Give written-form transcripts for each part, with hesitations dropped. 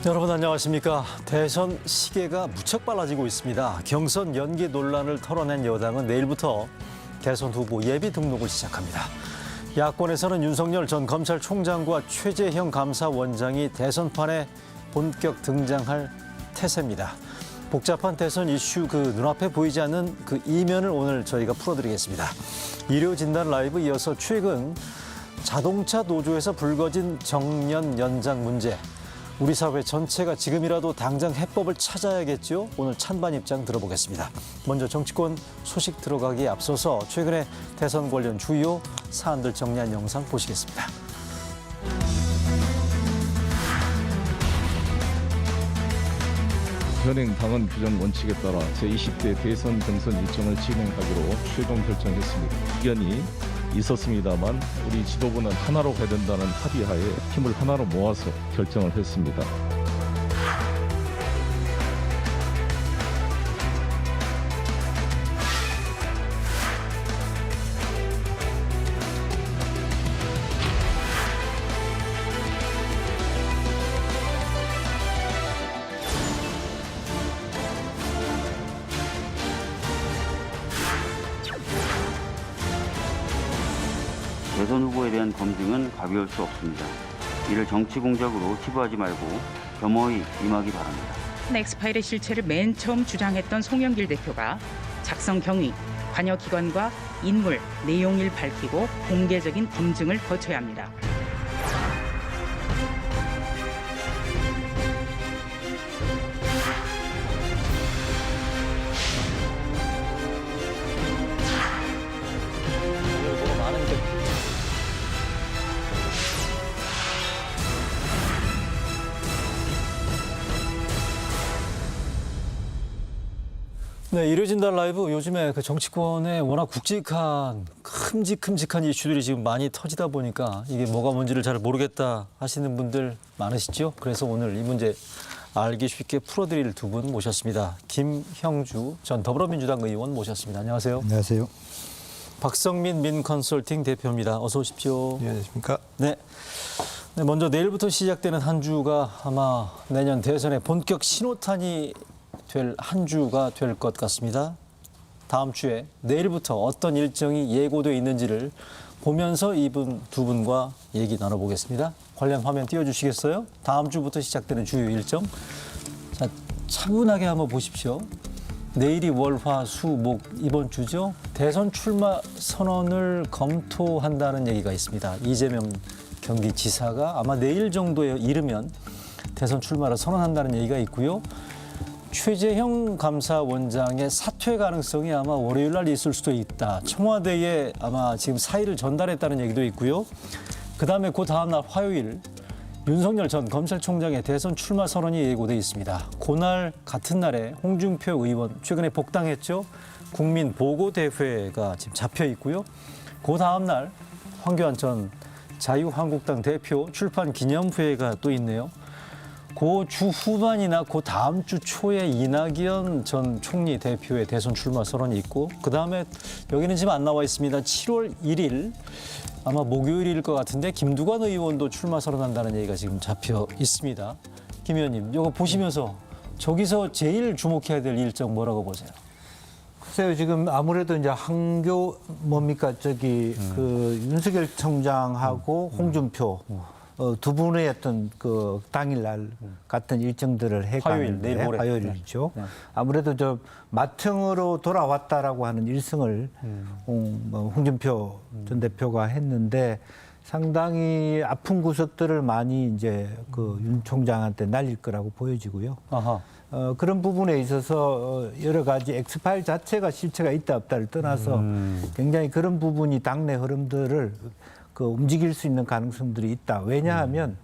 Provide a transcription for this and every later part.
여러분 안녕하십니까. 대선 시계가 무척 빨라지고 있습니다. 경선 연기 논란을 털어낸 여당은 내일부터 대선 후보 예비 등록을 시작합니다. 야권에서는 윤석열 전 검찰총장과 최재형 감사원장이 대선판에 본격 등장할 태세입니다. 복잡한 대선 이슈 눈앞에 보이지 않는 그 이면을 오늘 저희가 풀어드리겠습니다. 의료진단 라이브 이어서 최근 자동차 노조에서 불거진 정년 연장 문제. 우리 사회 전체가 지금이라도 당장 해법을 찾아야겠죠. 오늘 찬반 입장 들어보겠습니다. 먼저 정치권 소식 들어가기에 앞서서 최근에 대선 관련 주요 사안들 정리한 영상 보시겠습니다. 현행 당헌 규정 원칙에 따라 제20대 대선 경선 일정을 진행하기로 최종 결정했습니다. 의견이 있었습니다만 우리 지도부는 하나로 가야 된다는 합의하에 힘을 하나로 모아서 결정을 했습니다. 대선 후보에 대한 검증은 가벼울 수 없습니다. 이를 정치 공작으로 치부하지 말고 겸허히 임하기 바랍니다. 엑스파일의 실체를 맨 처음 주장했던 송영길 대표가 작성 경위, 관여 기관과 인물, 내용을 밝히고 공개적인 검증을 거쳐야 합니다. 네, 의료진단 라이브 요즘에 정치권에 워낙 큼직한 이슈들이 지금 많이 터지다 보니까 이게 뭐가 뭔지를 잘 모르겠다 하시는 분들 많으시죠? 그래서 오늘 이 문제 알기 쉽게 풀어드릴 두 분 모셨습니다. 김형주 전 더불어민주당 의원 모셨습니다. 안녕하세요. 안녕하세요. 박성민 민컨설팅 대표입니다. 어서 오십시오. 안녕하십니까? 네. 네, 먼저 내일부터 시작되는 한 주가 아마 내년 대선의 본격 신호탄이 될 한 주가 될 것 같습니다. 다음 주에 내일부터 어떤 일정이 예고되어 있는지를 보면서 두 분과 얘기 나눠보겠습니다. 관련 화면 띄워주시겠어요? 다음 주부터 시작되는 주요 일정. 자, 차분하게 한번 보십시오. 내일이 월, 화, 수, 목 이번 주죠. 대선 출마 선언을 검토한다는 얘기가 있습니다. 이재명 경기지사가 아마 내일 정도에 이르면 대선 출마를 선언한다는 얘기가 있고요. 최재형 감사원장의 사퇴 가능성이 아마 월요일 날 있을 수도 있다. 청와대에 아마 지금 사의를 전달했다는 얘기도 있고요. 그다음에 그 다음 날 화요일 윤석열 전 검찰총장의 대선 출마 선언이 예고돼 있습니다. 그날 같은 날에 홍준표 의원 최근에 복당했죠. 국민보고대회가 지금 잡혀 있고요. 그 다음 날 황교안 전 자유한국당 대표 출판 기념회가 또 있네요. 그 주 후반이나 그 다음 주 초에 이낙연 전 총리 대표의 대선 출마 선언이 있고 그다음에 여기는 지금 안 나와 있습니다. 7월 1일 아마 목요일일 것 같은데 김두관 의원도 출마 선언한다는 얘기가 지금 잡혀 있습니다. 김 의원님, 이거 보시면서 저기서 제일 주목해야 될 일정 뭐라고 보세요? 글쎄요, 지금 아무래도 이제 윤석열 총장하고 홍준표 두 분의 어떤 당일날 같은 일정들을 해가는데 화요일, 내일 모레. 화요일이죠. 네. 아무래도 맏형으로 돌아왔다라고 하는 일성을 홍준표 전 대표가 했는데 상당히 아픈 구석들을 많이 이제 윤 총장한테 날릴 거라고 보여지고요. 아하. 그런 부분에 있어서 여러 가지 엑스파일 자체가 실체가 있다 없다를 떠나서 굉장히 그런 부분이 당내 흐름들을 움직일 수 있는 가능성들이 있다. 왜냐하면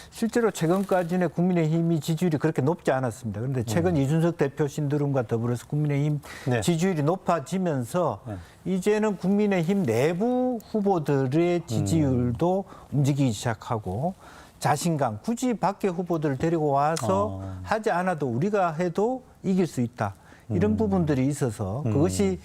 실제로 최근까지는 국민의힘이 지지율이 그렇게 높지 않았습니다. 그런데 최근 이준석 대표 신드롬과 더불어서 국민의힘 네. 지지율이 높아지면서 이제는 국민의힘 내부 후보들의 지지율도 움직이기 시작하고 자신감, 굳이 밖에 후보들을 데리고 와서 하지 않아도 우리가 해도 이길 수 있다. 이런 부분들이 있어서 그것이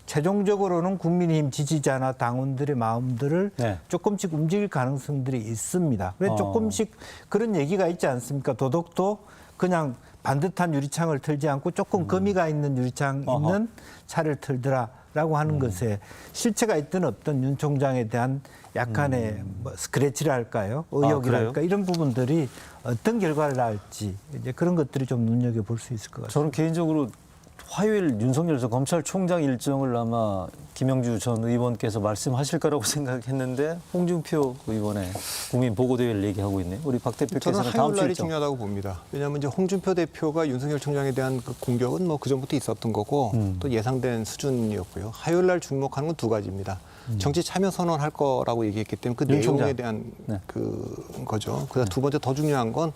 최종적으로는 국민의힘 지지자나 당원들의 마음들을 네. 조금씩 움직일 가능성들이 있습니다. 왜 조금씩 그런 얘기가 있지 않습니까? 도덕도 그냥 반듯한 유리창을 틀지 않고 조금 거미가 있는 유리창 있는 차를 틀더라라고 하는 것에 실체가 있든 없든 윤 총장에 대한 약간의 뭐 스크래치랄까요? 의혹이랄까 이런 부분들이 어떤 결과를 낳을지 이제 그런 것들이 좀 눈여겨볼 수 있을 것 같습니다. 저는 개인적으로 화요일 윤석열 검찰총장 일정을 아마 김영주 전 의원께서 말씀하실 거라고 생각했는데 홍준표 의원의 국민 보고대회를 얘기하고 있네요. 우리 박 저는 대표께서는 다음 화요일 주 날이 일정. 중요하다고 봅니다. 왜냐하면 이제 홍준표 대표가 윤석열 총장에 대한 그 공격은 뭐 그전부터 있었던 거고 또 예상된 수준이었고요. 화요일 날 주목하는 건 두 가지입니다. 정치 참여 선언할 거라고 얘기했기 때문에 그 윤 내용에 총장. 대한 네. 거죠. 그다음 두 번째 더 중요한 건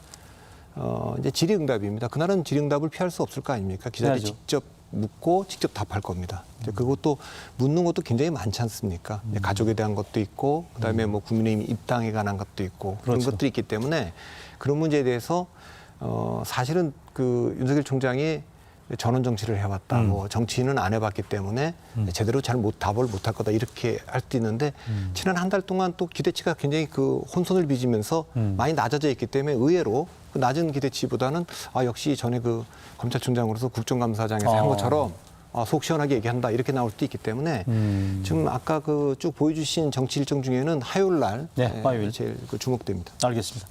이제 질의응답입니다. 그날은 질의응답을 피할 수 없을 거 아닙니까? 기자들이 해야죠. 직접 묻고 직접 답할 겁니다. 이제 그것도 묻는 것도 굉장히 많지 않습니까? 이제 가족에 대한 것도 있고, 그다음에 뭐 국민의힘 입당에 관한 것도 있고 그런 그렇죠. 것들이 있기 때문에 그런 문제에 대해서 사실은 그 윤석열 총장이 전원 정치를 해왔다, 뭐 정치인은 안 해봤기 때문에 제대로 잘 답을 못할 거다 이렇게 할 수도 있는데 지난 한 달 동안 또 기대치가 굉장히 그 혼선을 빚으면서 많이 낮아져 있기 때문에 의외로 그 낮은 기대치보다는 역시 전에 그 검찰총장으로서 국정감사장에서 한 것처럼 속 시원하게 얘기한다 이렇게 나올 수도 있기 때문에 지금 아까 그 쭉 보여주신 정치 일정 중에는 화요일 날 네, 화요일. 제일 그 주목됩니다. 알겠습니다.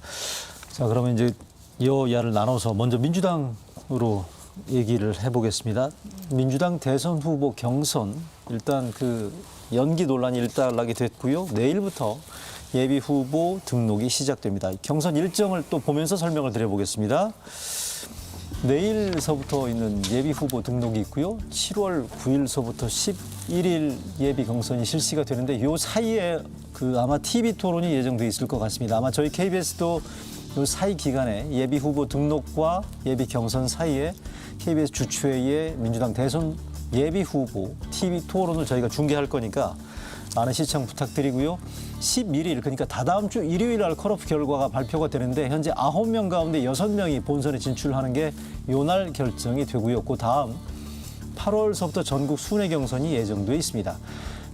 자, 그러면 이제 여야를 나눠서 먼저 민주당으로 얘기를 해보겠습니다. 민주당 대선 후보 경선 일단 그 연기 논란이 일단락이 됐고요. 내일부터 예비 후보 등록이 시작됩니다. 경선 일정을 또 보면서 설명을 드려보겠습니다. 내일서부터 있는 예비 후보 등록이 있고요. 7월 9일서부터 11일 예비 경선이 실시가 되는데 이 사이에 그 아마 TV 토론이 예정돼 있을 것 같습니다. 아마 저희 KBS도 이 사이 기간에 예비 후보 등록과 예비 경선 사이에 KBS 주최의 민주당 대선 예비 후보 TV 토론을 저희가 중계할 거니까 많은 시청 부탁드리고요. 11일 그러니까 다다음 주 일요일 날 컷오프 결과가 발표가 되는데 현재 9명 가운데 6명이 본선에 진출하는 게 요날 결정이 되고요. 그 다음 8월서부터 전국 순회 경선이 예정돼 있습니다.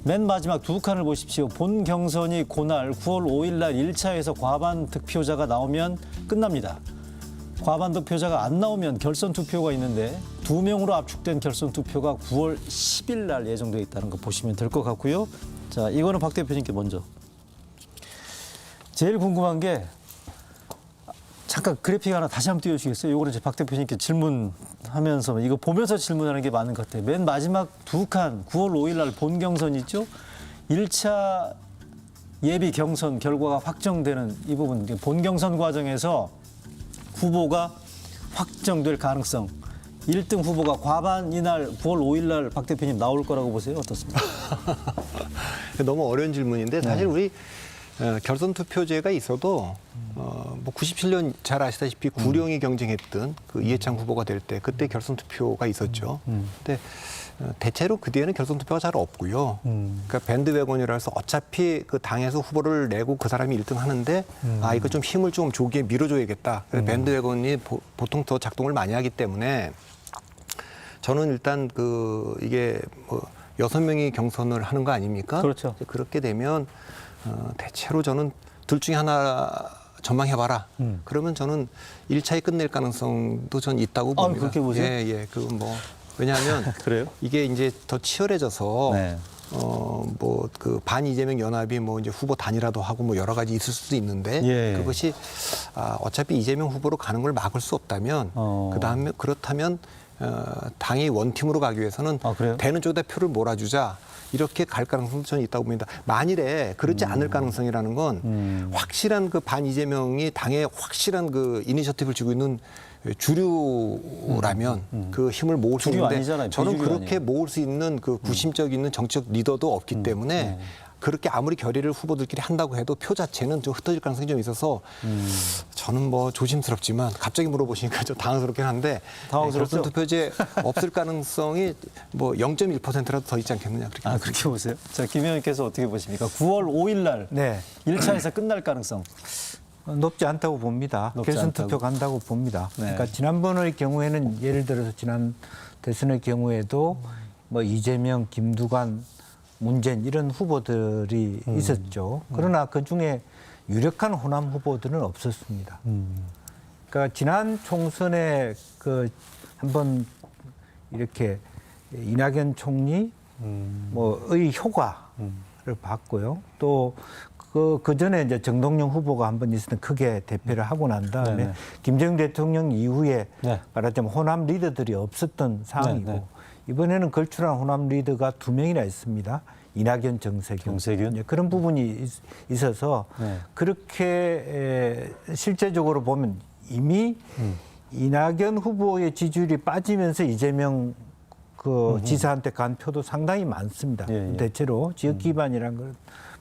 맨 마지막 두 칸을 보십시오. 본 경선이 그날 9월 5일 날 1차에서 과반 득표자가 나오면 끝납니다. 과반 득표자가 안 나오면 결선 투표가 있는데 2명으로 압축된 결선 투표가 9월 10일 날 예정돼 있다는 거 보시면 될 것 같고요. 자, 이거는 박 대표님께 먼저. 제일 궁금한 게 잠깐 그래픽 하나 다시 한번 띄워주시겠어요? 이거는 이제 박 대표님께 질문하면서 이거 보면서 질문하는 게 맞는 것 같아요. 맨 마지막 두 칸 9월 5일 날 본 경선 있죠? 1차 예비 경선 결과가 확정되는 이 부분 본 경선 과정에서 후보가 확정될 가능성 1등 후보가 과반 이날 9월 5일 날 박 대표님 나올 거라고 보세요? 어떻습니까? 너무 어려운 질문인데 사실 우리 결선 투표제가 있어도 뭐 97년 잘 아시다시피 구룡이 경쟁했던 그 이해창 후보가 될 때 그때 결선 투표가 있었죠. 근데 대체로 그 뒤에는 결선 투표가 잘 없고요. 그러니까 밴드웨건이라 해서 어차피 그 당에서 후보를 내고 그 사람이 1등 하는데 이거 좀 힘을 좀 조기에 밀어줘야겠다. 그래서 밴드웨건이 보통 더 작동을 많이 하기 때문에 저는 일단 그 이게 뭐 6명이 경선을 하는 거 아닙니까? 그렇죠. 그렇게 되면 대체로 저는 둘 중에 하나 전망해봐라. 그러면 저는 1차에 끝낼 가능성도 전 있다고 봅니다. 그렇게 보세요? 예. 그 뭐 왜냐하면 그래요? 이게 이제 더 치열해져서 네. 뭐 그 반 이재명 연합이 뭐 이제 후보 단일화도 하고 뭐 여러 가지 있을 수도 있는데 예. 그것이 어차피 이재명 후보로 가는 걸 막을 수 없다면 그다음에 그렇다면 당이 원팀으로 가기 위해서는 그래요? 되는 쪽에다 표를 몰아주자. 이렇게 갈 가능성도 저는 있다고 봅니다. 만일에 그렇지 않을 가능성이라는 건 확실한 그 반 이재명이 당에 확실한 그 이니셔티브를 쥐고 있는 주류라면 그 힘을 모을 수 주류 있는데 아니잖아요. 저는 비주류 그렇게 아니에요. 모을 수 있는 그 구심적 있는 정치적 리더도 없기 때문에 그렇게 아무리 결의를 후보들끼리 한다고 해도 표 자체는 좀 흩어질 가능성이 좀 있어서 저는 뭐 조심스럽지만 갑자기 물어보시니까 좀 당황스럽긴 한데 당황스럽죠? 결선 투표제 없을 가능성이 뭐 0.1%라도 더 있지 않겠느냐 그렇게 그렇게 보세요? 자, 김 의원께서 어떻게 보십니까? 9월 5일 날 네. 1차에서 끝날 가능성. 높지 않다고 봅니다. 높지 결선 않다고. 투표 간다고 봅니다. 네. 그러니까 지난번의 경우에는 예를 들어서 지난 대선의 경우에도 뭐 이재명, 김두관, 문재인 이런 후보들이 있었죠. 그러나 그 중에 유력한 호남 후보들은 없었습니다. 그러니까 지난 총선에 그 한번 이렇게 이낙연 총리 뭐의 효과를 봤고요. 또 그 전에 이제 정동영 후보가 한번 있었던 크게 대표를 하고 난 다음에 네네. 김정일 대통령 이후에 네. 말하자면 호남 리더들이 없었던 상황이고 네. 이번에는 걸출한 호남 리더가 2명이나 있습니다. 이낙연, 정세균. 정세균. 예, 그런 부분이 있어서 네. 그렇게 실제적으로 보면 이미 이낙연 후보의 지지율이 빠지면서 이재명 그 지사한테 간 표도 상당히 많습니다. 예, 예. 대체로 지역 기반이라는 걸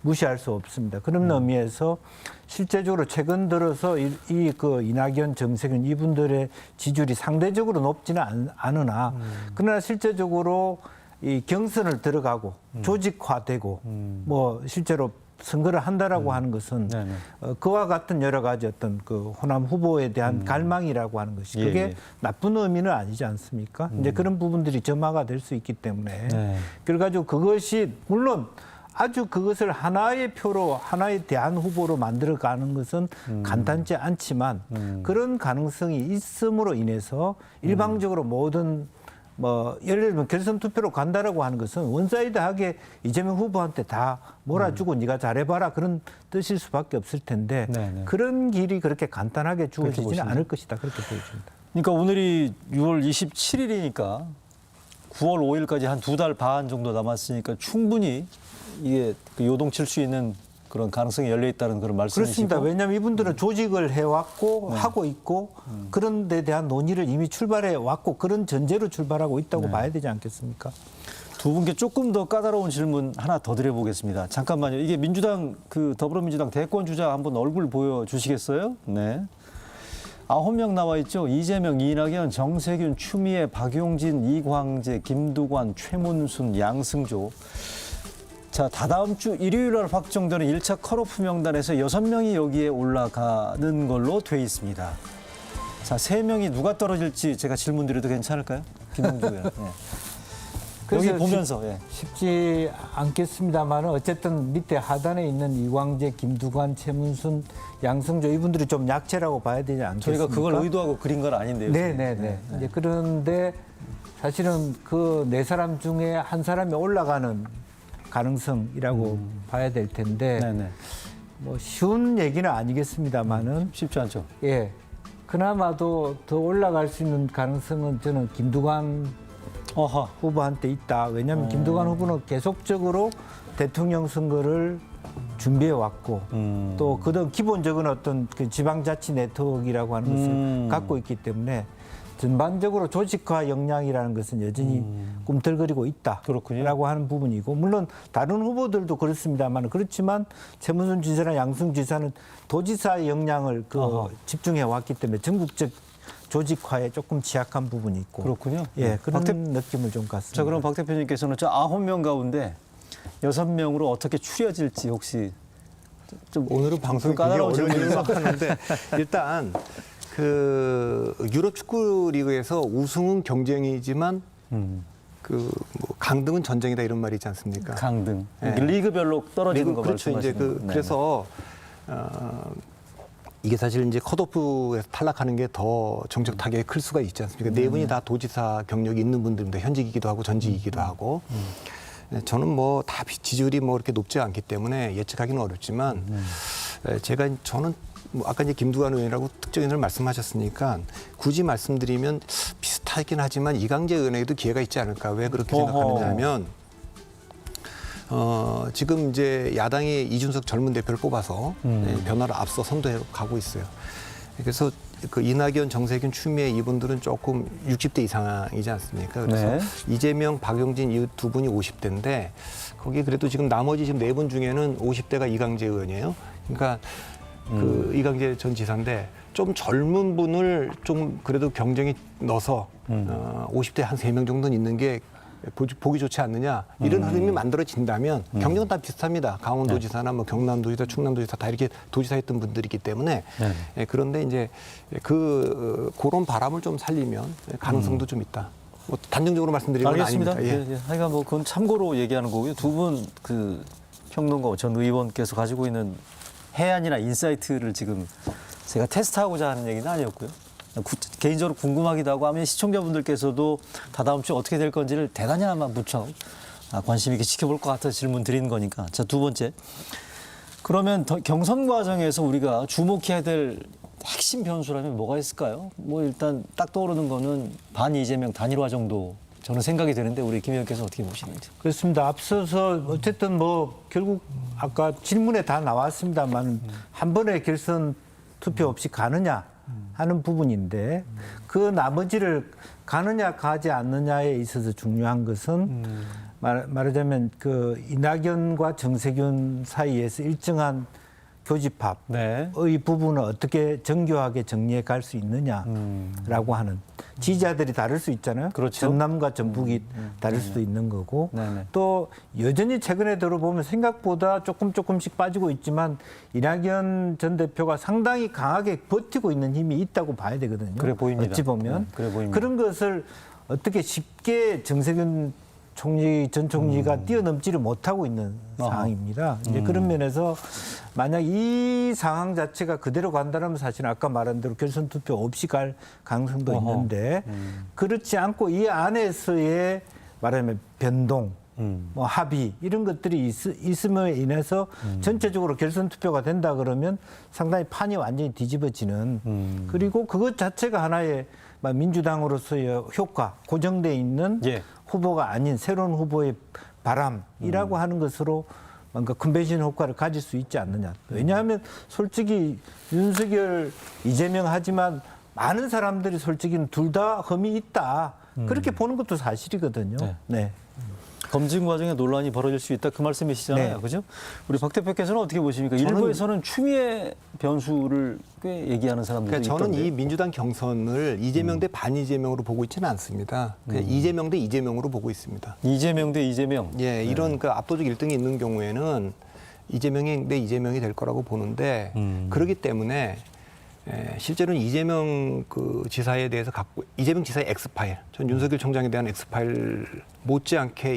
무시할 수 없습니다. 그런 의미에서 실제적으로 최근 들어서 이 그 이낙연, 정세균 이분들의 지지율이 상대적으로 높지는 않으나 그러나 실제적으로 이 경선을 들어가고 조직화되고 뭐 실제로 선거를 한다라고 하는 것은 네네. 그와 같은 여러 가지 어떤 그 호남 후보에 대한 갈망이라고 하는 것이 예, 그게 예. 나쁜 의미는 아니지 않습니까? 이제 그런 부분들이 점화가 될 수 있기 때문에 네. 그래가지고 그것이 물론 아주 그것을 하나의 표로 하나의 대안 후보로 만들어가는 것은 간단치 않지만 그런 가능성이 있음으로 인해서 일방적으로 모든 뭐 예를 들면 결선 투표로 간다라고 하는 것은 원사이드하게 이재명 후보한테 다 몰아주고 네가 잘해봐라 그런 뜻일 수밖에 없을 텐데 네네. 그런 길이 그렇게 간단하게 주어지지는 보시나요? 않을 것이다 그렇게 보여집니다. 그러니까 오늘이 6월 27일이니까 9월 5일까지 한 2달 반 정도 남았으니까 충분히 이게 그 요동칠 수 있는 그런 가능성이 열려 있다는 그런 말씀이시고. 그렇습니다. 왜냐하면 이분들은 조직을 해왔고 하고 있고 그런 데 대한 논의를 이미 출발해 왔고 그런 전제로 출발하고 있다고 봐야 되지 않겠습니까? 두 분께 조금 더 까다로운 질문 하나 더 드려보겠습니다. 잠깐만요. 이게 민주당 그 더불어민주당 대권 주자 한번 얼굴 보여주시겠어요? 네. 9명 나와 있죠. 이재명, 이낙연, 정세균, 추미애, 박용진, 이광재, 김두관, 최문순, 양승조. 자, 다다음 주 일요일 날 확정되는 1차 컷오프 명단에서 6명이 여기에 올라가는 걸로 돼 있습니다. 자, 3명이 누가 떨어질지 제가 질문 드려도 괜찮을까요? 김영주 의원. 네. 여기 그래서 보면서. 예. 쉽지 않겠습니다만 어쨌든 밑에 하단에 있는 이광재, 김두관, 최문순, 양승조 이분들이 좀 약체라고 봐야 되지 않겠습니까? 저희가 그걸 의도하고 그린 건 아닌데요. 네네네. 이제 그런데 사실은 그 네 사람 중에 한 사람이 올라가는 가능성이라고 봐야 될 텐데 네네. 뭐 쉬운 얘기는 아니겠습니다만은 쉽지 않죠. 예. 그나마도 더 올라갈 수 있는 가능성은 저는 김두관 어허. 후보한테 있다. 왜냐하면 김두관 후보는 계속적으로 대통령 선거를 준비해 왔고 또 그런 기본적인 어떤 그 지방자치 네트워크라고 하는 것을 갖고 있기 때문에 전반적으로 조직화 역량이라는 것은 여전히 꿈틀거리고 있다. 그렇군요. 라고 하는 부분이고 물론 다른 후보들도 그렇습니다만 그렇지만 최문순 지사나 양승 지사는 도지사의 역량을 집중해 왔기 때문에 전국적 조직화에 조금 취약한 부분이 있고 그렇군요. 예, 그런 박 느낌을 좀 갖습니다. 자, 그럼 박 대표님께서는 저 9명 가운데 6명으로 어떻게 추려질지 혹시 좀 오늘은 방송이 굉장히 까다로운 어려운 질문이라서. 일을 하는데 일단 그 유럽 축구 리그에서 우승은 경쟁이지만 그 뭐 강등은 전쟁이다 이런 말이 있지 않습니까? 강등. 네. 리그별로 떨어지는 거 그렇죠. 이제 말씀하시는 거. 그래서 이게 사실 이제 컷오프에서 탈락하는 게 더 정책 타격이 클 수가 있지 않습니까? 네 분이 다 도지사 경력이 있는 분들입니다. 현직이기도 하고 전직이기도 하고. 저는 뭐 다 지지율이 뭐 이렇게 높지 않기 때문에 예측하기는 어렵지만 저는 뭐 아까 이제 김두관 의원이라고 특정인을 말씀하셨으니까 굳이 말씀드리면 비슷하긴 하지만 이광재 의원에게도 기회가 있지 않을까. 왜 그렇게 생각하느냐면 지금 이제 야당이 이준석 젊은 대표를 뽑아서 변화를 앞서 선도해 가고 있어요. 그래서 그 이낙연, 정세균, 추미애 이분들은 조금 60대 이상이지 않습니까? 그래서 네. 이재명, 박용진 이 두 분이 50대인데 거기 그래도 지금 나머지 지금 네 분 중에는 50대가 이광재 의원이에요. 그러니까 그 이광재 전 지사인데 좀 젊은 분을 좀 그래도 경쟁에 넣어서 50대 한 3명 정도는 있는 게 보기 좋지 않느냐 이런 흐름이 만들어진다면 경력은 다 비슷합니다. 강원도지사나 뭐 경남도지사, 충남도지사 다 이렇게 도지사했던 분들이기 때문에 그런데 이제 그런 바람을 좀 살리면 가능성도 좀 있다. 뭐 단정적으로 말씀드리는 건 알겠습니다. 아닙니다. 예. 하여간 뭐 그건 참고로 얘기하는 거고요. 두 분 그 평론가 전 의원께서 가지고 있는 해안이나 인사이트를 지금 제가 테스트하고자 하는 얘기는 아니었고요. 개인적으로 궁금하기도 하고 아마 시청자분들께서도 다다음 주에 어떻게 될 건지를 대단히 아마 무척 관심 있게 지켜볼 것 같아서 질문 드리는 거니까. 자, 두 번째. 그러면 경선 과정에서 우리가 주목해야 될 핵심 변수라면 뭐가 있을까요? 뭐 일단 딱 떠오르는 거는 반 이재명 단일화 정도 저는 생각이 되는데 우리 김 의원께서 어떻게 보시는지. 그렇습니다. 앞서서 어쨌든 뭐 결국 아까 질문에 다 나왔습니다만 한 번에 결선 투표 없이 가느냐 하는 부분인데 그 나머지를 가느냐 가지 않느냐에 있어서 중요한 것은 말하자면 그 이낙연과 정세균 사이에서 일정한 교집합의 네. 부분을 어떻게 정교하게 정리해 갈 수 있느냐라고 하는 지지자들이 다를 수 있잖아요. 그렇죠. 전남과 전북이 다를 수도 있는 거고 네네. 또 여전히 최근에 들어보면 생각보다 조금씩 빠지고 있지만 이낙연 전 대표가 상당히 강하게 버티고 있는 힘이 있다고 봐야 되거든요. 그래 보입니다. 어찌 보면 네, 그래 보입니다. 그런 것을 어떻게 쉽게 정세균 전 총리가 뛰어넘지를 못하고 있는 상황입니다. 이제 그런 면에서 만약 이 상황 자체가 그대로 간다면 사실은 아까 말한 대로 결선 투표 없이 갈 가능성도 있는데 그렇지 않고 이 안에서의 말하자면 변동, 뭐 합의 이런 것들이 있음에 인해서 전체적으로 결선 투표가 된다 그러면 상당히 판이 완전히 뒤집어지는 그리고 그것 자체가 하나의 민주당으로서의 효과, 고정돼 있는 예. 후보가 아닌 새로운 후보의 바람이라고 하는 것으로 뭔가 컨벤션 효과를 가질 수 있지 않느냐. 왜냐하면 솔직히 윤석열, 이재명 하지만 많은 사람들이 솔직히 둘 다 흠이 있다. 그렇게 보는 것도 사실이거든요. 네. 네. 검증 과정에 논란이 벌어질 수 있다 그 말씀이시잖아요. 네. 그죠? 우리 박 대표께서는 어떻게 보십니까? 일부에서는 추미애 변수를 꽤 얘기하는 사람들도 그러니까 저는 있던데. 이 민주당 경선을 이재명 대 반이재명으로 보고 있지는 않습니다. 그냥 이재명 대 이재명으로 보고 있습니다. 이재명 대 이재명. 예, 이런 그 압도적 1등이 있는 경우에는 이재명이 대 이재명이 될 거라고 보는데 그렇기 때문에 실제로는 이재명 그 지사에 대해서 이재명 지사의 엑스파일, 전 윤석열 총장에 대한 엑스파일 못지않게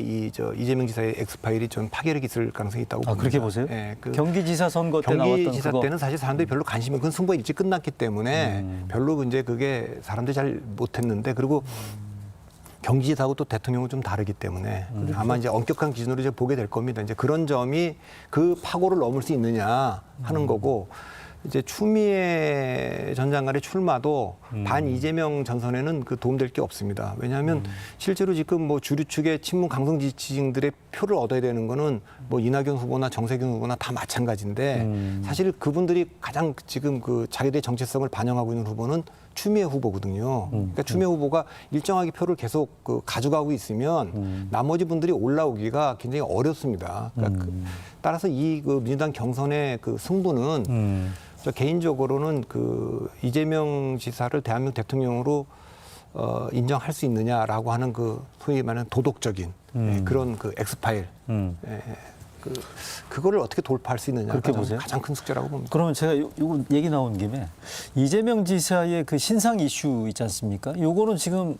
이재명 지사의 엑스파일이 전 파괴력이 있을 가능성이 있다고 봅니다. 그렇게 보세요? 예, 경기지사 선거 때 나왔던 경기지사 그거. 때는 사실 사람들이 별로 관심이 그건 승부가 일찍 끝났기 때문에 별로 이제 그게 사람들이 잘 못했는데 그리고 경기지사하고 또 대통령은 좀 다르기 때문에 아마 이제 엄격한 기준으로 이제 보게 될 겁니다. 이제 그런 점이 그 파고를 넘을 수 있느냐 하는 거고 이제 추미애 전 장관의 출마도 반 이재명 전선에는 그 도움될 게 없습니다. 왜냐하면 실제로 지금 뭐 주류 측의 친문 강성 지지층들의 표를 얻어야 되는 거는 뭐 이낙연 후보나 정세균 후보나 다 마찬가지인데 사실 그분들이 가장 지금 그 자기들의 정체성을 반영하고 있는 후보는 추미애 후보거든요. 그러니까 추미애 후보가 일정하게 표를 계속 그 가져가고 있으면 나머지 분들이 올라오기가 굉장히 어렵습니다. 그러니까 따라서 이 그 민주당 경선의 그 승부는 저 개인적으로는 그 이재명 지사를 대한민국 대통령으로 인정할 수 있느냐라고 하는 그 소위 말하는 도덕적인 그런 그 엑스파일 그거를 어떻게 돌파할 수 있느냐가 그렇게 보세요? 가장 큰 숙제라고 봅니다. 그러면 제가 요거 얘기 나온 김에 이재명 지사의 그 신상 이슈 있지 않습니까? 요거는 지금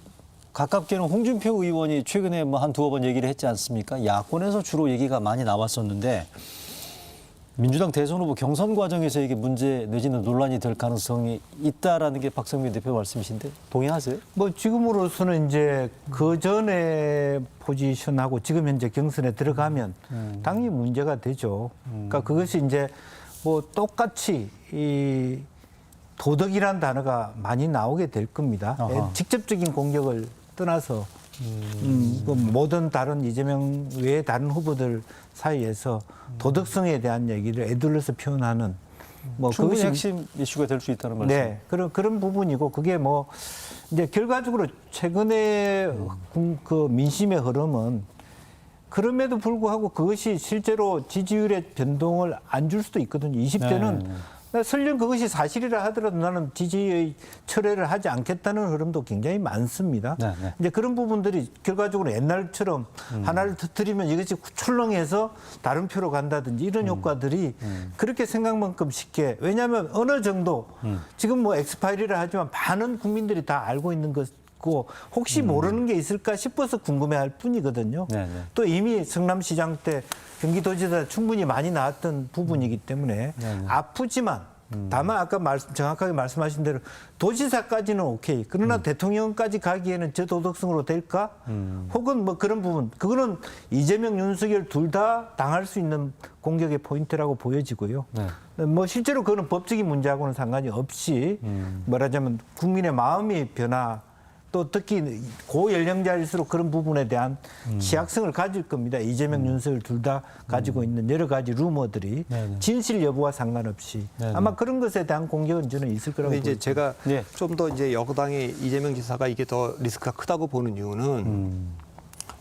가깝게는 홍준표 의원이 최근에 뭐 한 두어 번 얘기를 했지 않습니까? 야권에서 주로 얘기가 많이 나왔었는데 민주당 대선 후보 경선 과정에서 이게 문제 내지는 논란이 될 가능성이 있다라는 게 박성민 대표 말씀이신데 동의하세요? 뭐 지금으로서는 이제 그 전에 포지션하고 지금 현재 경선에 들어가면 당연히 문제가 되죠. 그러니까 그것이 이제 뭐 똑같이 이 도덕이란 단어가 많이 나오게 될 겁니다. 직접적인 공격을 떠나서 그 모든 다른 이재명 외의 다른 후보들 사이에서 도덕성에 대한 얘기를 애둘러서 표현하는 뭐 충분히 그것이 핵심 이슈가 될 수 있다는 말씀. 네, 그런 부분이고 그게 뭐 이제 결과적으로 최근에 그 민심의 흐름은 그럼에도 불구하고 그것이 실제로 지지율의 변동을 안 줄 수도 있거든요. 20대는 설령 그것이 사실이라 하더라도 나는 지지의 철회를 하지 않겠다는 흐름도 굉장히 많습니다. 네, 네. 이제 그런 부분들이 결과적으로 옛날처럼 하나를 터뜨리면 이것이 출렁해서 다른 표로 간다든지 이런 효과들이 그렇게 생각만큼 쉽게 왜냐하면 어느 정도 지금 뭐 엑스파일이라 하지만 많은 국민들이 다 알고 있는 것 있고 혹시 모르는 게 있을까 싶어서 궁금해할 뿐이거든요. 네, 네. 또 이미 성남시장 때 경기도지사 충분히 많이 나왔던 부분이기 때문에 아프지만 다만 아까 정확하게 말씀하신 대로 도지사까지는 오케이. 그러나 대통령까지 가기에는 저도덕성으로 될까? 혹은 뭐 그런 부분. 그거는 이재명, 윤석열 둘 다 당할 수 있는 공격의 포인트라고 보여지고요. 뭐 실제로 그거는 법적인 문제하고는 상관이 없이 말하자면 국민의 마음의 변화 또 특히 고연령자일수록 그런 부분에 대한 취약성을 가질 겁니다. 이재명, 윤석열 둘 다 가지고 있는 여러 가지 루머들이 진실 여부와 상관없이 아마 그런 것에 대한 공격은 저는 있을 거라고 근데 이제 보입니다. 제가 네. 좀 더 이제 여당의 이재명 지사가 이게 더 리스크가 크다고 보는 이유는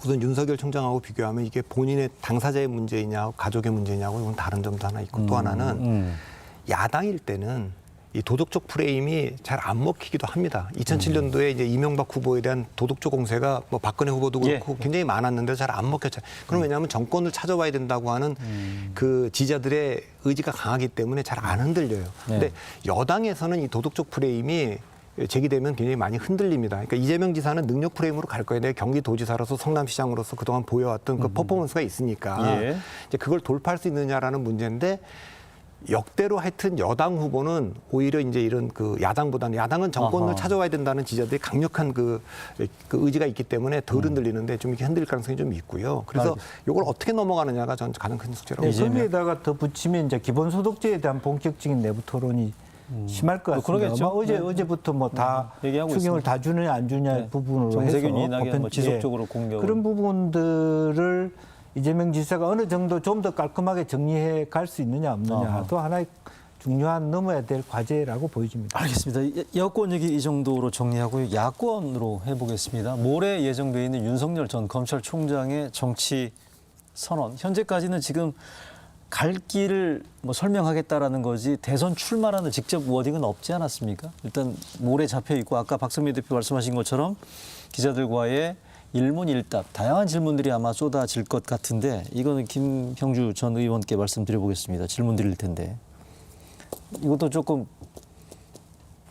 우선 윤석열 총장하고 비교하면 이게 본인의 당사자의 문제이냐 가족의 문제냐고 이건 다른 점도 하나 있고 또 하나는 야당일 때는 이 도덕적 프레임이 잘 안 먹히기도 합니다. 2007년도에 이제 이명박 후보에 대한 도덕적 공세가 뭐 박근혜 후보도 그렇고 굉장히 많았는데 잘 안 먹혔죠. 그럼 왜냐하면 정권을 찾아와야 된다고 하는 그 지지자들의 의지가 강하기 때문에 잘 안 흔들려요. 근데 여당에서는 이 도덕적 프레임이 제기되면 굉장히 많이 흔들립니다. 그러니까 이재명 지사는 능력 프레임으로 갈 거예요. 내가 경기도지사로서 성남시장으로서 그동안 보여왔던 그 퍼포먼스가 있으니까 이제 그걸 돌파할 수 있느냐라는 문제인데 역대로 하여튼 여당 후보는 오히려 이제 이런 그 야당보다는 야당은 정권을 찾아와야 된다는 지지자들이 강력한 그 의지가 있기 때문에 덜 흔들리는데 좀 이렇게 흔들릴 가능성이 좀 있고요. 그래서 이걸 어떻게 넘어가느냐가 전 가장 큰 숙제라고 네, 봅니다. 거기에다가 더 붙이면 이제 기본소득제에 대한 본격적인 내부 토론이 심할 것 같습니다. 그러겠죠. 아마 어제부터 뭐 다 얘기하고 추경을 있습니다. 다 주느냐 안 주느냐 부분으로 정세균, 해서 이낙연 뭐 지속적으로 공격 그런 부분들을 이재명 지사가 어느 정도 좀 더 깔끔하게 정리해 갈 수 있느냐 없느냐도 하나의 중요한 넘어야 될 과제라고 보여집니다. 알겠습니다. 여권 얘기 이 정도로 정리하고 야권으로 해보겠습니다. 모레 예정돼 있는 윤석열 전 검찰총장의 정치 선언. 현재까지는 지금 갈 길을 뭐 설명하겠다라는 거지 대선 출마라는 직접 워딩은 없지 않았습니까? 일단 모레 잡혀 있고 아까 박성민 대표 말씀하신 것처럼 기자들과의 일문일답 다양한 질문들이 아마 쏟아질 것 같은데 이거는 김형주 전 의원께 말씀드려보겠습니다. 질문 드릴 텐데 이것도 조금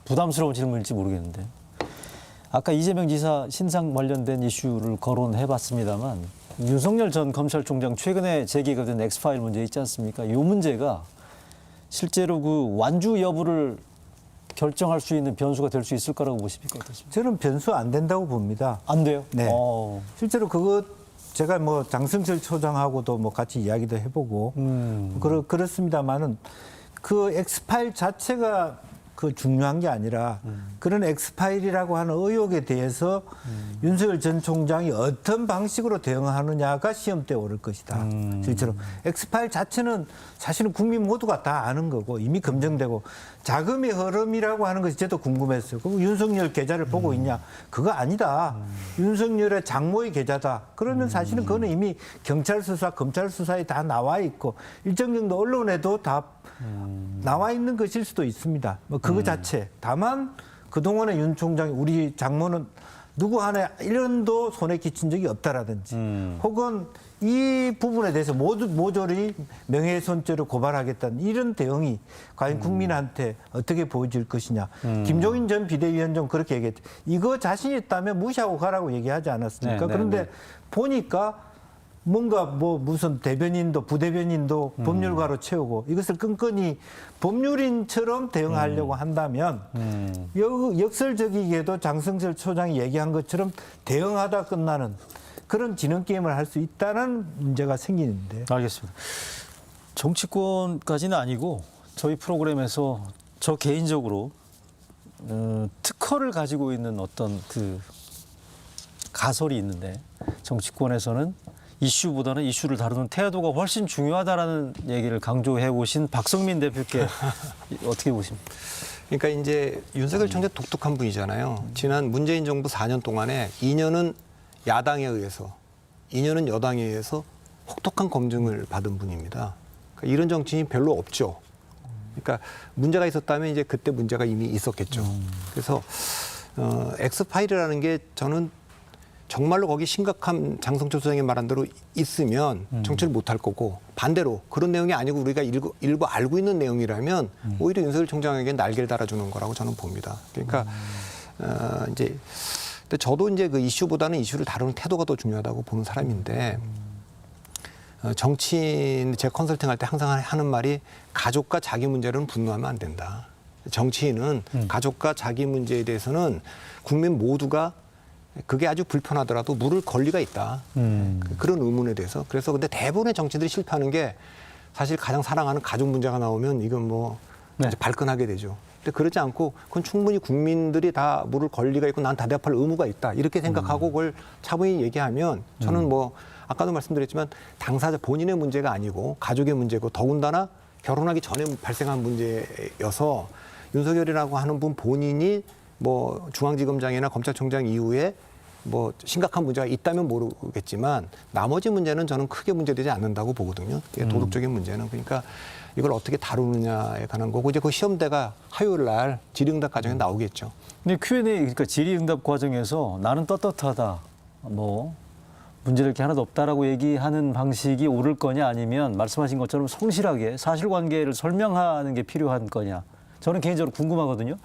부담스러운 질문일지 모르겠는데 아까 이재명 지사 신상 관련된 이슈를 거론해봤습니다만 윤석열 전 검찰총장 최근에 제기가 된 엑스파일 문제 있지 않습니까? 이 문제가 실제로 그 완주 여부를 결정할 수 있는 변수가 될 수 있을 거라고 보십니까? 어떻습니까? 저는 변수 안 된다고 봅니다. 안 돼요? 네. 실제로 그것 제가 뭐 장성철 초장하고도 뭐 같이 이야기도 해보고 그렇습니다만은 그 엑스파일 자체가 그 중요한 게 아니라 그런 엑스파일이라고 하는 의혹에 대해서 윤석열 전 총장이 어떤 방식으로 대응하느냐가 시험대에 오를 것이다. 실제로 엑스파일 자체는 사실은 국민 모두가 다 아는 거고 이미 검증되고 자금의 흐름이라고 하는 것이 저도 궁금했어요. 그럼 윤석열 계좌를 보고 있냐? 그거 아니다. 윤석열의 장모의 계좌다. 그러면 사실은 그거는 이미 경찰 수사, 검찰 수사에 다 나와 있고 일정 정도 언론에도 다 나와 있는 것일 수도 있습니다. 뭐 그거 자체. 다만 그동안에 윤 총장이 우리 장모는 누구 하나 1년도 손에 끼친 적이 없다라든지 혹은 이 부분에 대해서 모조리 명예훼손죄로 고발하겠다는 이런 대응이 과연 국민한테 어떻게 보여질 것이냐. 김종인 전 비대위원장 그렇게 얘기했죠. 이거 자신 있다면 무시하고 가라고 얘기하지 않았습니까? 그런데 보니까 뭔가 뭐 무슨 대변인도 부대변인도 법률가로 채우고 이것을 끈끈이 법률인처럼 대응하려고 한다면 역설적이게도 장성철 초장이 얘기한 것처럼 대응하다 끝나는 그런 진영 게임을 할 수 있다는 문제가 생기는데. 알겠습니다. 정치권까지는 아니고 저희 프로그램에서 저 개인적으로 특허를 가지고 있는 어떤 그 가설이 있는데 정치권에서는 이슈보다는 이슈를 다루는 태도가 훨씬 중요하다라는 얘기를 강조해 오신 박성민 대표께 어떻게 보십니까? 그러니까 이제 윤석열 총장 독특한 분이잖아요. 지난 문재인 정부 4년 동안에 2년은 야당에 의해서 2년은 여당에 의해서 혹독한 검증을 받은 분입니다. 그러니까 이런 정치인이 별로 없죠. 그러니까 문제가 있었다면 이제 그때 문제가 이미 있었겠죠. 그래서 엑스파일이라는 게 저는 정말로 거기 심각한 장성철 소장이 말한 대로 있으면 정치를 못할 거고 반대로 그런 내용이 아니고 우리가 일부 알고 있는 내용이라면 오히려 윤석열 총장에게 날개를 달아주는 거라고 저는 봅니다. 그러니까 이제 근데 저도 이제 그 이슈보다는 이슈를 다루는 태도가 더 중요하다고 보는 사람인데 정치인 제 컨설팅할 때 항상 하는 말이 가족과 자기 문제로는 분노하면 안 된다. 정치인은 가족과 자기 문제에 대해서는 국민 모두가 그게 아주 불편하더라도 물을 권리가 있다. 그런 의문에 대해서. 그래서 근데 대부분의 정치인들이 실패하는 게 사실 가장 사랑하는 가족 문제가 나오면 이건 뭐 네. 이제 발끈하게 되죠. 근데 그러지 않고 그건 충분히 국민들이 다 물을 권리가 있고 난 다 대답할 의무가 있다. 이렇게 생각하고 그걸 차분히 얘기하면 저는 뭐 아까도 말씀드렸지만 당사자 본인의 문제가 아니고 가족의 문제고 더군다나 결혼하기 전에 발생한 문제여서 윤석열이라고 하는 분 본인이 뭐 중앙지검장이나 검찰총장 이후에 뭐 심각한 문제가 있다면 모르겠지만 나머지 문제는 저는 크게 문제되지 않는다고 보거든요. 도덕적인 문제는. 그러니까 이걸 어떻게 다루느냐에 관한 거고 이제 그 시험대가 화요일 날 질의응답 과정에 나오겠죠. 근데 Q&A 그러니까 질의응답 과정에서 나는 떳떳하다. 뭐 문제될 게 하나도 없다라고 얘기하는 방식이 옳을 거냐 아니면 말씀하신 것처럼 성실하게 사실관계를 설명하는 게 필요한 거냐. 저는 개인적으로 궁금하거든요.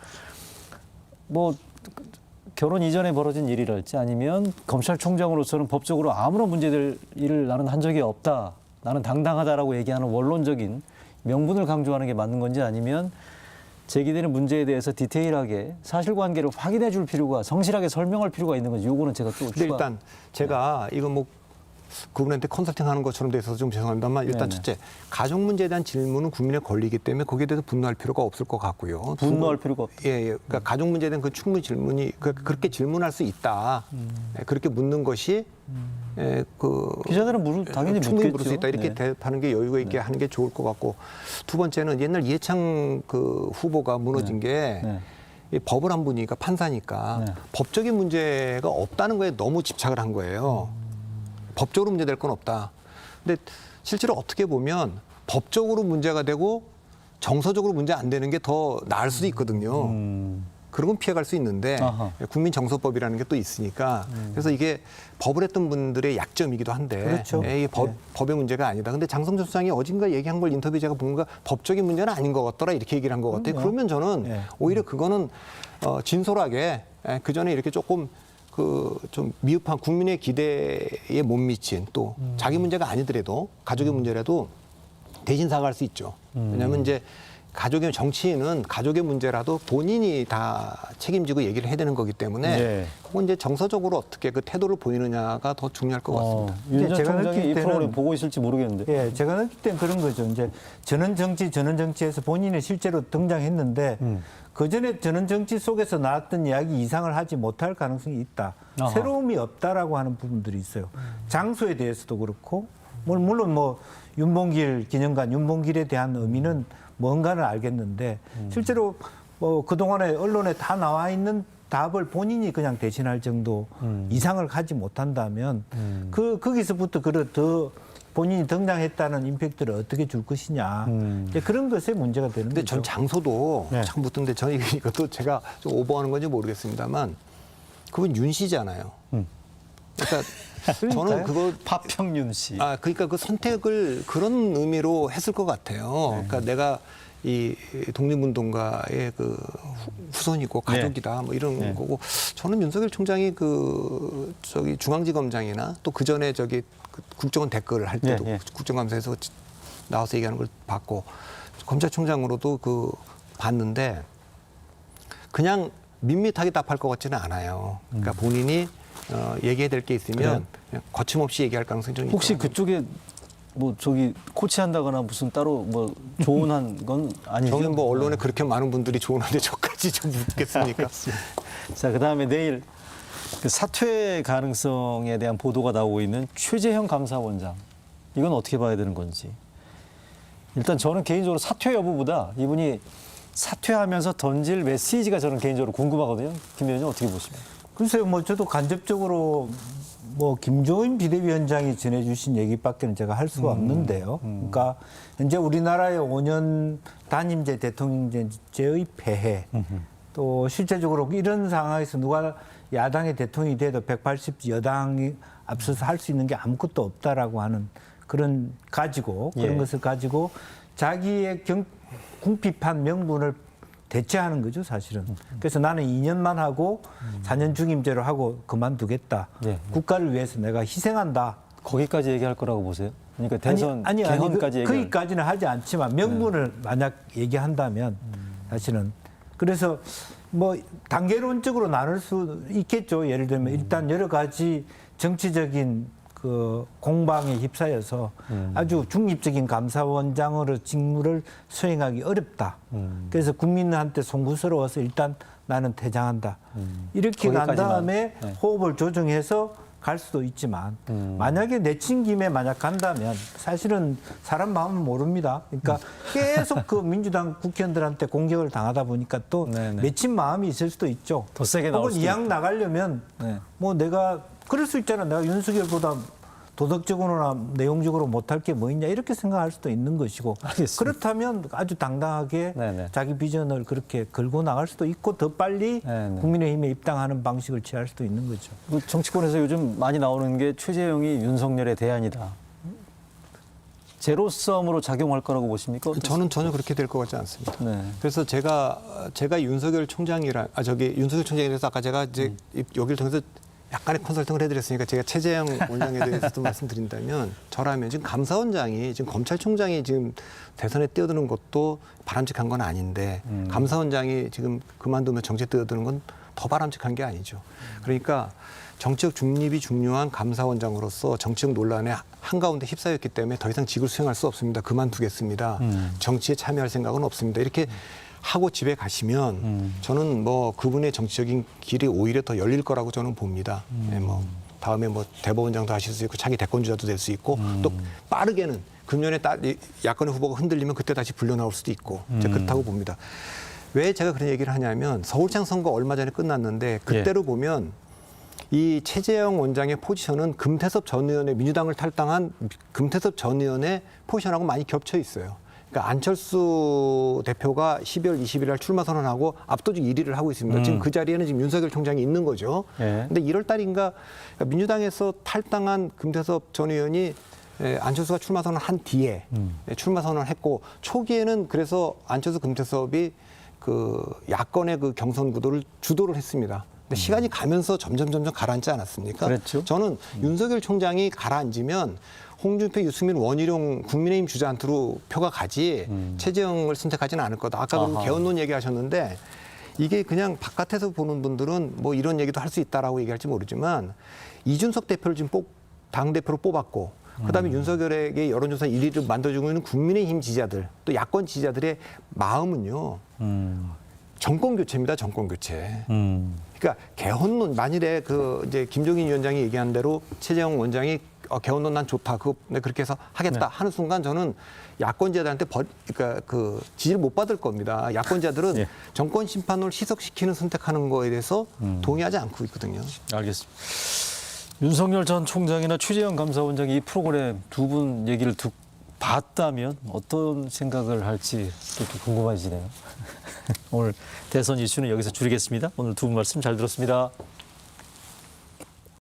뭐 결혼 이전에 벌어진 일이랄지 아니면 검찰총장으로서는 법적으로 아무런 문제될 일을 나는 한 적이 없다. 나는 당당하다라고 얘기하는 원론적인 명분을 강조하는 게 맞는 건지 아니면 제기되는 문제에 대해서 디테일하게 사실관계를 확인해 줄 필요가 성실하게 설명할 필요가 있는 건지 요거는 제가 또 근데 일단 제가 이거 뭐 그분한테 컨설팅하는 것처럼 돼 있어서 좀 죄송합니다만 일단 네네. 첫째 가족 문제에 대한 질문은 국민의 권리이기 때문에 거기에 대해서 분노할 필요가 없을 것 같고요. 분노할 필요가 없다. 예, 예. 그러니까 가족 문제에 대한 그 충분히 질문이 그렇게 질문할 수 있다. 예, 그렇게 묻는 것이 예, 그 기자들은 당연히 충분히 묻겠죠. 물을 수 있다. 이렇게 네. 대답하는 게 여유가 있게 하는 게 좋을 것 같고 두 번째는 옛날 이해창 그 후보가 무너진 게 네. 이 법을 안 보니까 판사니까 네. 법적인 문제가 없다는 거에 너무 집착을 한 거예요. 법적으로 문제될 건 없다. 근데 실제로 어떻게 보면 법적으로 문제가 되고 정서적으로 문제 안 되는 게 더 나을 수도 있거든요. 그런 건 피해갈 수 있는데 아하. 국민정서법이라는 게 또 있으니까 그래서 이게 법을 했던 분들의 약점이기도 한데 그렇죠. 이게 법의 문제가 아니다. 근데 장성철 수장이 어딘가 얘기한 걸 인터뷰 제가 본 거 법적인 문제는 아닌 것 같더라 이렇게 얘기를 한 것 같아요. 그러면 저는 네. 오히려 그거는 진솔하게 그 전에 이렇게 조금 그 좀 미흡한 국민의 기대에 못 미친 또 자기 문제가 아니더라도 가족의 문제라도 대신 사과할 수 있죠. 왜냐하면 이제 가족의 정치인은 가족의 문제라도 본인이 다 책임지고 얘기를 해야 되는 거기 때문에 네. 그건 이제 정서적으로 어떻게 그 태도를 보이느냐가 더 중요할 것 같습니다. 윤 전 제가 총장이 이 느낄 때는- 프로그램 보고 있을지 모르겠는데. 예, 제가 느낄 땐 그런 거죠. 이제 전원 정치에서 본인이 실제로 등장했는데 그 전에 전원 정치 속에서 나왔던 이야기 이상을 하지 못할 가능성이 있다. 아하. 새로움이 없다라고 하는 부분들이 있어요. 장소에 대해서도 그렇고, 물론 뭐 윤봉길 기념관, 윤봉길에 대한 의미는 뭔가는 알겠는데 실제로 뭐 그동안에 언론에 다 나와 있는 답을 본인이 그냥 대신할 정도 이상을 하지 못한다면 거기서부터 더 본인이 등장했다는 임팩트를 어떻게 줄 것이냐. 이제 그런 것에 문제가 되는 근데 거죠. 전 장소도 네. 참 붙던데 저는 이것도 제가 좀 오버하는 건지 모르겠습니다만 그분 윤 씨잖아요. 그러니까 저는 그거 파평윤 씨. 그러니까 그 선택을 그런 의미로 했을 것 같아요. 그러니까 내가 이 독립운동가의 그 후손이고 가족이다 뭐 이런 네. 거고 저는 윤석열 총장이 그 저기 중앙지검장이나 또 그 전에 저기 그 국정원 댓글을 할 때도 네, 네. 국정감사에서 나와서 얘기하는 걸 봤고 검찰총장으로도 그 봤는데 그냥 밋밋하게 답할 것 같지는 않아요. 그러니까 본인이 얘기해야 될 게 있으면 그냥 거침없이 얘기할 가능성이 좀 혹시 있죠. 그쪽에 뭐 저기 코치한다거나 무슨 따로 뭐 조언한 건 아니죠? 저는 뭐 언론에 그렇게 많은 분들이 조언하는데 저까지 좀 묻겠습니까? 자, 그다음에 내일 그 사퇴 가능성에 대한 보도가 나오고 있는 최재형 감사원장. 이건 어떻게 봐야 되는 건지. 일단 저는 개인적으로 사퇴 여부보다 이분이 사퇴하면서 던질 메시지가 저는 개인적으로 궁금하거든요. 김 위원님 어떻게 보십니까? 글쎄요, 뭐 저도 간접적으로 뭐 김종인 비대위원장이 전해주신 얘기밖에는 제가 할 수가 없는데요. 그러니까 현재 우리나라의 5년 단임제 대통령제의 폐해, 또 실제적으로 이런 상황에서 누가 야당의 대통령이 돼도 180 여당이 앞서서 할 수 있는 게 아무것도 없다라고 하는 그런 예. 것을 가지고 자기의 궁핍한 명분을 대체하는 거죠, 사실은. 그래서 나는 2년만 하고 4년 중임제로 하고 그만두겠다. 네. 국가를 위해서 내가 희생한다. 거기까지 얘기할 거라고 보세요? 그러니까 대선 아니, 개헌까지 얘기할 거기까지는 하지 않지만 명분을 만약 얘기한다면 사실은 그래서 뭐 단계론적으로 나눌 수 있겠죠. 예를 들면 일단 여러 가지 정치적인 그 공방에 휩싸여서 아주 중립적인 감사원장으로 직무를 수행하기 어렵다. 그래서 국민한테 송구스러워서 일단 나는 퇴장한다. 이렇게 간 거기까지만. 다음에 네. 호흡을 조정해서 갈 수도 있지만 만약에 내친 김에 만약 간다면 사실은 사람 마음은 모릅니다. 그러니까 계속 그 민주당 국회의원들한테 공격을 당하다 보니까 또 네네. 맺힌 마음이 있을 수도 있죠. 더 세게 나올 혹은 수도 이왕 나가려면 네. 뭐 내가 그럴 수 있잖아. 내가 윤석열보다 도덕적으로나 내용적으로 못할 게 뭐 있냐 이렇게 생각할 수도 있는 것이고 알겠습니다. 그렇다면 아주 당당하게 네네. 자기 비전을 그렇게 걸고 나갈 수도 있고 더 빨리 네네. 국민의힘에 입당하는 방식을 취할 수도 있는 거죠. 그 정치권에서 요즘 많이 나오는 게 최재형이 윤석열의 대안이다. 제로섬으로 작용할 거라고 보십니까? 어떠세요? 저는 전혀 그렇게 될 것 같지 않습니다. 네. 그래서 제가 윤석열 총장이라서 아까 제가 이제 여기를 통해서 약간의 컨설팅을 해드렸으니까 제가 최재형 원장에 대해서도 말씀드린다면 저라면 지금 감사원장이 지금 검찰총장이 지금 대선에 뛰어드는 것도 바람직한 건 아닌데 감사원장이 지금 그만두면 정치에 뛰어드는 건 더 바람직한 게 아니죠. 그러니까 정치적 중립이 중요한 감사원장으로서 정치적 논란에 한가운데 휩싸였기 때문에 더 이상 직을 수행할 수 없습니다. 그만두겠습니다. 정치에 참여할 생각은 없습니다. 이렇게 하고 집에 가시면 저는 뭐 그분의 정치적인 길이 오히려 더 열릴 거라고 저는 봅니다. 예, 뭐 다음에 뭐 대법원장도 하실 수 있고 차기 대권주자도 될 수 있고 또 빠르게는 금년에 야권의 후보가 흔들리면 그때 다시 불려 나올 수도 있고 그렇다고 봅니다. 왜 제가 그런 얘기를 하냐면 서울시장 선거 얼마 전에 끝났는데 그때로 보면 이 최재형 원장의 포지션은 금태섭 전 의원의 민주당을 탈당한 금태섭 전 의원의 포지션하고 많이 겹쳐 있어요. 그러니까 안철수 대표가 12월 20일 날 출마 선언하고 압도적 1위를 하고 있습니다. 지금 그 자리에는 지금 윤석열 총장이 있는 거죠. 그런데 1월 달인가 민주당에서 탈당한 금태섭 전 의원이 안철수가 출마 선언한 뒤에 출마 선언을 했고 초기에는 그래서 안철수 금태섭이 그 야권의 그 경선 구도를 주도를 했습니다. 근데 시간이 가면서 점점 가라앉지 않았습니까? 그랬죠. 저는 윤석열 총장이 가라앉으면 홍준표, 유승민, 원희룡 국민의힘 주자한테로 표가 가지 최재형을 선택하지는 않을 거다. 아까 그 개헌론 얘기하셨는데 이게 그냥 바깥에서 보는 분들은 뭐 이런 얘기도 할 수 있다라고 얘기할지 모르지만 이준석 대표를 지금 당대표로 뽑았고 그다음에 윤석열에게 여론조사 1위를 만들어주고 있는 국민의힘 지지자들 또 야권 지지자들의 마음은요. 정권 교체입니다. 정권 교체. 그러니까 개헌론 만일에 그 이제 김종인 위원장이 얘기한 대로 최재형 원장이 개헌론 난 좋다. 그거 그렇게 해서 하겠다 하는 순간 저는 야권자들한테 그러니까 그 지지를 못 받을 겁니다. 야권자들은 예. 정권 심판을 희석시키는 선택하는 거에 대해서 동의하지 않고 있거든요. 알겠습니다. 윤석열 전 총장이나 최재형 감사원장이 이 프로그램 두 분 얘기를 봤다면 어떤 생각을 할지 또 궁금해지네요. 오늘 대선 이슈는 여기서 줄이겠습니다. 오늘 두 분 말씀 잘 들었습니다.